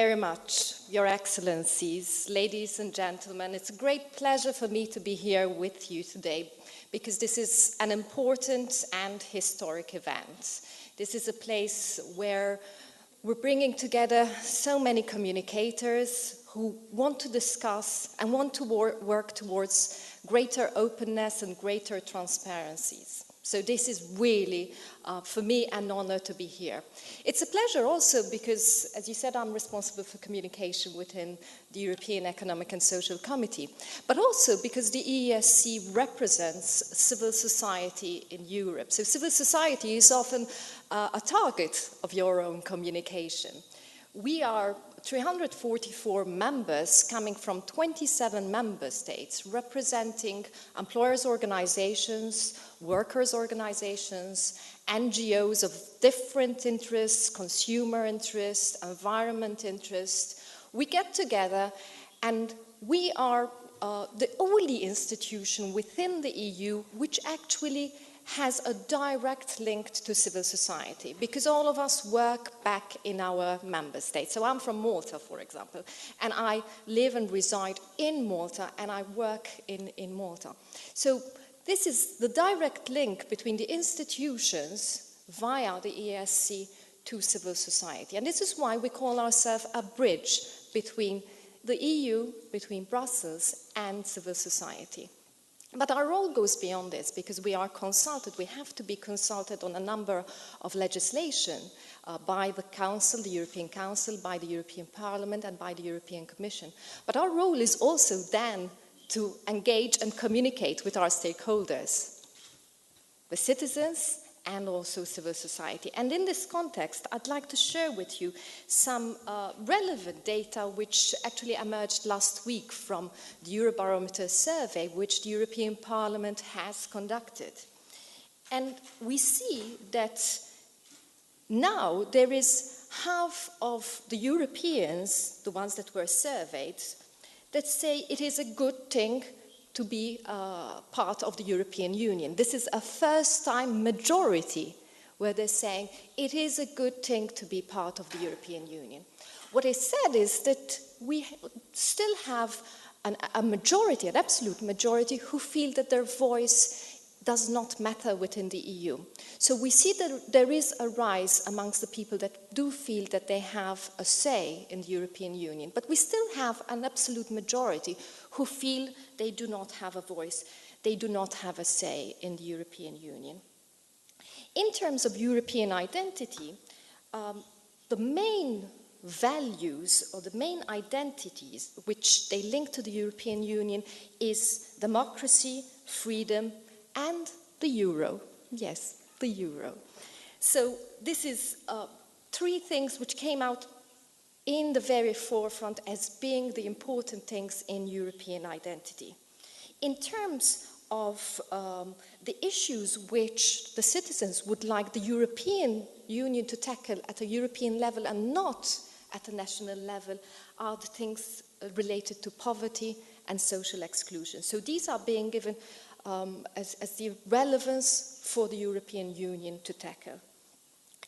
very much, Your Excellencies, ladies and gentlemen. It's a great pleasure for me to be here with you today because this is an important and historic event. This is a place where we're bringing together so many communicators who want to discuss and want to work towards greater openness and greater transparencies. So this is really, for me, an honor to be here. It's a pleasure also because, as you said, I'm responsible for communication within the European Economic and Social Committee, but also because the EESC represents civil society in Europe. So civil society is often a target of your own communication. We are 344 members coming from 27 member states, representing employers' organizations, workers' organizations, NGOs of different interests, consumer interests, environment interests. We get together and we are the only institution within the EU which actually has a direct link to civil society, because all of us work back in our member states. So I'm from Malta, for example, and I live and reside in Malta, and I work in Malta. So this is the direct link between the institutions via the EESC to civil society. And this is why we call ourselves a bridge between the EU, between Brussels and civil society. But our role goes beyond this because we are consulted. We have to be consulted on a number of legislation by the Council, the European Council, by the European Parliament and by the European Commission. But our role is also then to engage and communicate with our stakeholders, the citizens and also civil society. And in this context, I'd like to share with you some relevant data which actually emerged last week from the Eurobarometer survey, which the European Parliament has conducted. And we see that now there is half of the Europeans, the ones that were surveyed, that say it is a good thing to be part of the European Union. This is a first-time majority where they're saying it is a good thing to be part of the European Union. What is said is that we still have a majority, an absolute majority, who feel that their voice does not matter within the EU. So we see that there is a rise amongst the people that do feel that they have a say in the European Union, but we still have an absolute majority who feel they do not have a voice, they do not have a say in the European Union. In terms of European identity, the main values or the main identities which they link to the European Union is democracy, freedom, and the euro. Yes, the euro. So this is three things which came out in the very forefront as being the important things in European identity. In terms of the issues which the citizens would like the European Union to tackle at a European level and not at a national level are the things related to poverty and social exclusion. So these are being given as the relevance for the European Union to tackle.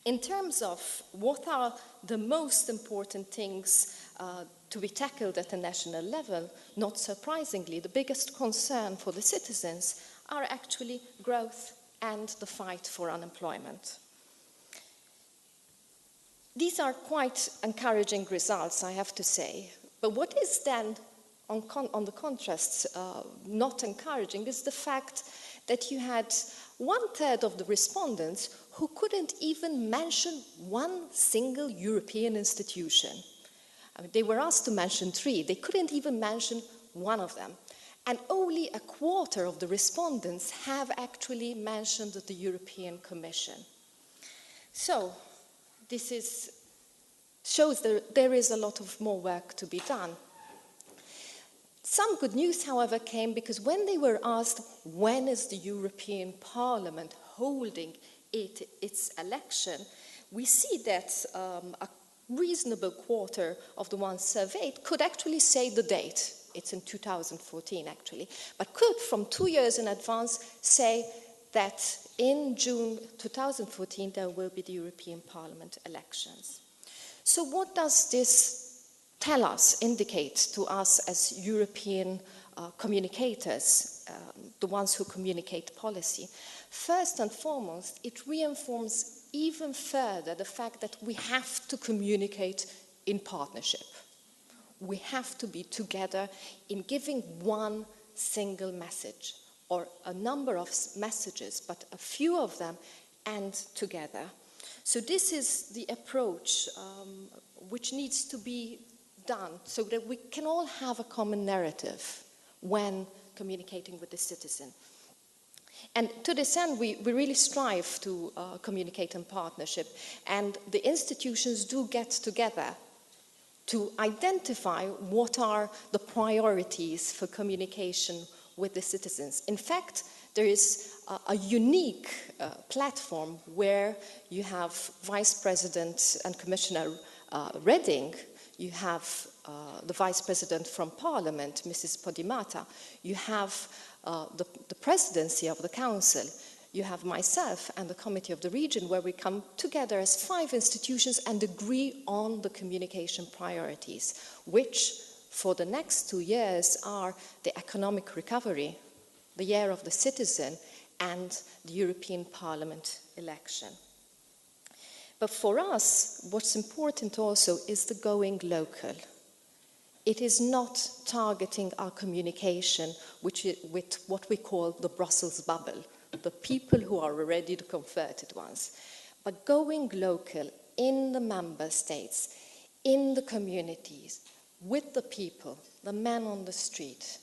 In terms of what are the most important things to be tackled at a national level, not surprisingly, the biggest concern for the citizens are actually growth and the fight for unemployment. These are quite encouraging results, I have to say. But what is then on the contrast, not encouraging, is the fact that you had 1/3 of the respondents who couldn't even mention one single European institution. I mean, they were asked to mention 3. They couldn't even mention one of them. And only 1/4 of the respondents have actually mentioned the European Commission. So this shows that there is a lot of more work to be done. Some good news, however, came because when they were asked when is the European Parliament holding its election, we see that a reasonable 1/4 of the ones surveyed could actually say the date. It's in 2014, actually, but could, from 2 years in advance, say that in June 2014 there will be the European Parliament elections. So what does this tell us, indicate to us as European communicators, the ones who communicate policy. First and foremost, it reinforces even further the fact that we have to communicate in partnership. We have to be together in giving one single message, or a number of messages, but a few of them, and together. So this is the approach which needs to be done so that we can all have a common narrative when communicating with the citizen. And to this end, we really strive to communicate in partnership, and the institutions do get together to identify what are the priorities for communication with the citizens. In fact, there is a unique platform where you have Vice President and Commissioner Reding, you have the Vice President from Parliament, Mrs. Podimata, you have the Presidency of the Council, you have myself and the Committee of the Region, where we come together as 5 institutions and agree on the communication priorities, which for the next 2 years are the economic recovery, the year of the citizen, and the European Parliament election. But for us, what's important also is the going local. It is not targeting our communication with what we call the Brussels bubble, the people who are already the converted ones, but going local in the member states, in the communities, with the people, the men on the street,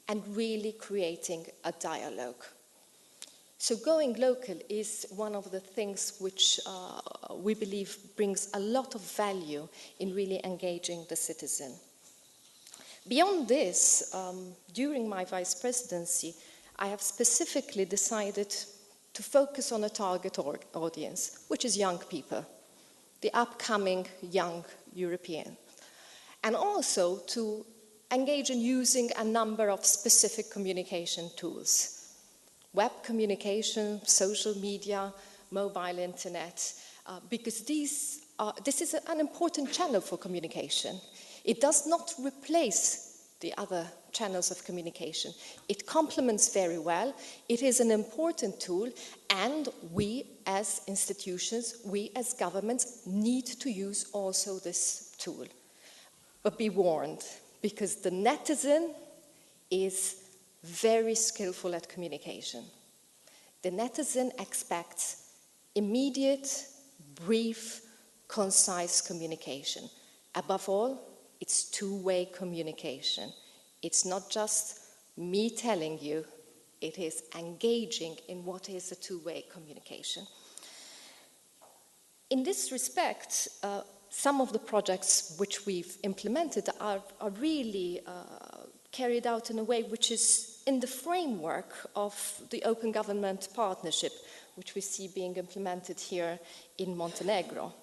and really creating a dialogue. So going local is one of the things which we believe brings a lot of value in really engaging the citizen. Beyond this, during my vice presidency, I have specifically decided to focus on a target audience, which is young people, the upcoming young Europeans, and also to engage in using a number of specific communication tools. Web communication, social media, mobile internet, because this is an important channel for communication. It does not replace the other channels of communication. It complements very well. It is an important tool, and we as institutions, we as governments need to use also this tool. But be warned, because the netizen is very skillful at communication. The netizen expects immediate, brief, concise communication. Above all, it's two-way communication. It's not just me telling you, it is engaging in what is a two-way communication. In this respect, some of the projects which we've implemented are really carried out in a way which is in the framework of the Open Government Partnership, which we see being implemented here in Montenegro.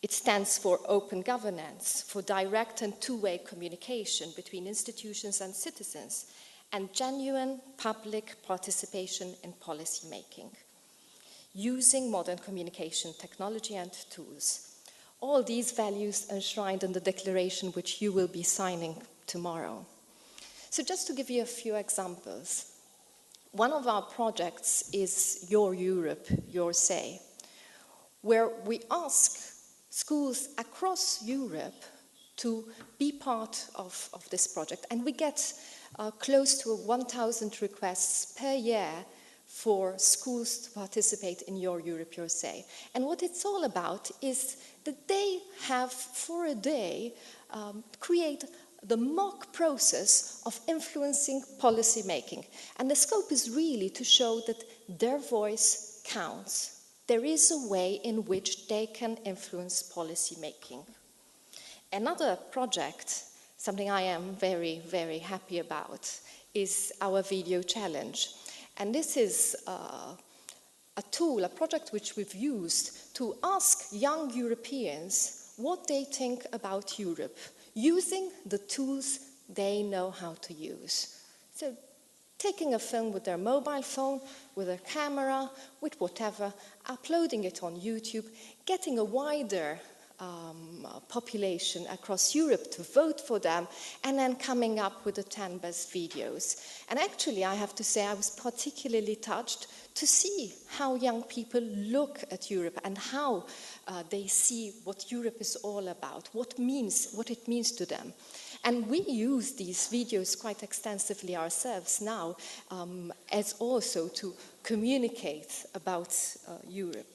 It stands for open governance, for direct and two-way communication between institutions and citizens, and genuine public participation in policy making, using modern communication technology and tools. All these values enshrined in the declaration which you will be signing tomorrow. So just to give you a few examples, one of our projects is Your Europe, Your Say, where we ask schools across Europe to be part of this project, and we get close to 1,000 requests per year for schools to participate in Your Europe, Your Say. And what it's all about is that they have, for a day, create the mock process of influencing policy making. And the scope is really to show that their voice counts. There is a way in which they can influence policy making. Another project, something I am very, very happy about, is our video challenge. And this is a tool, a project which we've used to ask young Europeans what they think about Europe, using the tools they know how to use. So taking a film with their mobile phone, with a camera, with whatever, uploading it on YouTube, getting a wider population across Europe to vote for them, and then coming up with the 10 best videos. And actually, I have to say, I was particularly touched to see how young people look at Europe and how they see what Europe is all about, what it means to them. And we use these videos quite extensively ourselves now, as also to communicate about Europe.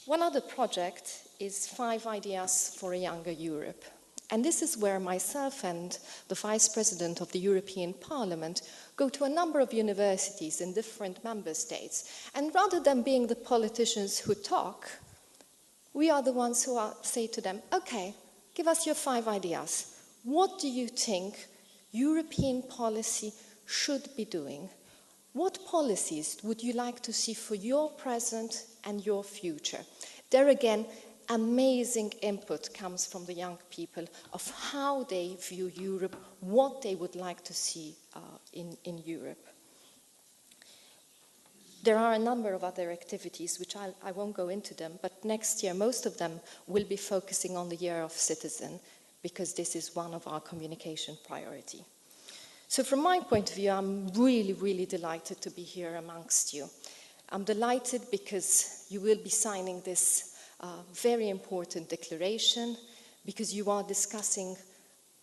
One other project is 5 Ideas for a Younger Europe. And this is where myself and the Vice President of the European Parliament go to a number of universities in different member states. And rather than being the politicians who talk, we are the ones who say to them, okay, give us your 5 ideas. What do you think European policy should be doing? What policies would you like to see for your present and your future? There again, amazing input comes from the young people of how they view Europe, what they would like to see in Europe. There are a number of other activities, which I won't go into them, but next year most of them will be focusing on the Year of Citizen, because this is one of our communication priority. So from my point of view, I'm really, really delighted to be here amongst you. I'm delighted because you will be signing this very important declaration, because you are discussing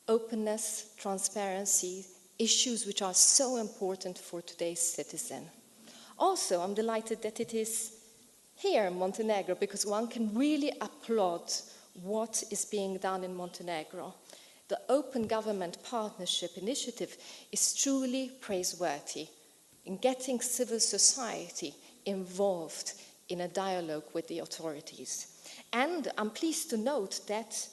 openness, transparency, issues which are so important for today's citizen. Also, I'm delighted that it is here in Montenegro, because one can really applaud what is being done in Montenegro. The Open Government Partnership Initiative is truly praiseworthy in getting civil society involved in a dialogue with the authorities. And I'm pleased to note that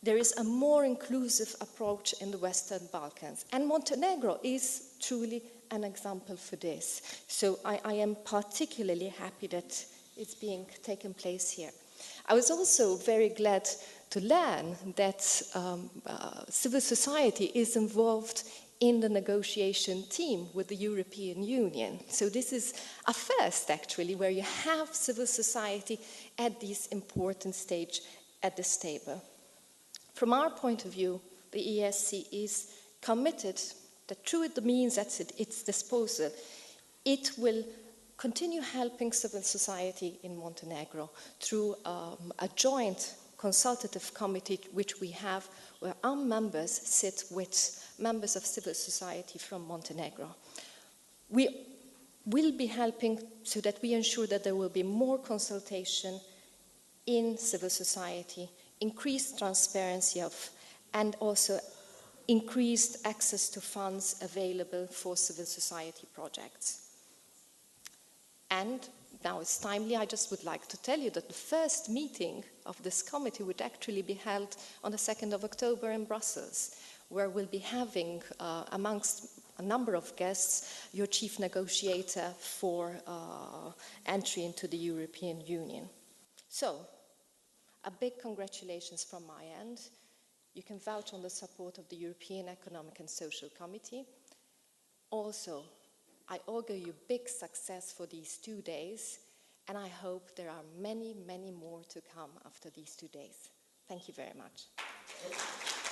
there is a more inclusive approach in the Western Balkans. And Montenegro is truly an example for this. So I am particularly happy that it's being taken place here. I was also very glad to learn that civil society is involved in the negotiation team with the European Union. So this is a first, actually, where you have civil society at this important stage at this table. From our point of view, the EESC is committed that through the means at its disposal, it will continue helping civil society in Montenegro through a joint consultative committee which we have, where our members sit with members of civil society from Montenegro. We will be helping so that we ensure that there will be more consultation in civil society, increased transparency and also increased access to funds available for civil society projects. And now it's timely, I just would like to tell you that the first meeting of this committee would actually be held on the 2nd of October in Brussels, where we'll be having, amongst a number of guests, your chief negotiator for entry into the European Union. So, a big congratulations from my end. You can vouch on the support of the European Economic and Social Committee. Also, I augur you big success for these 2 days, and I hope there are many, many more to come after these 2 days. Thank you very much.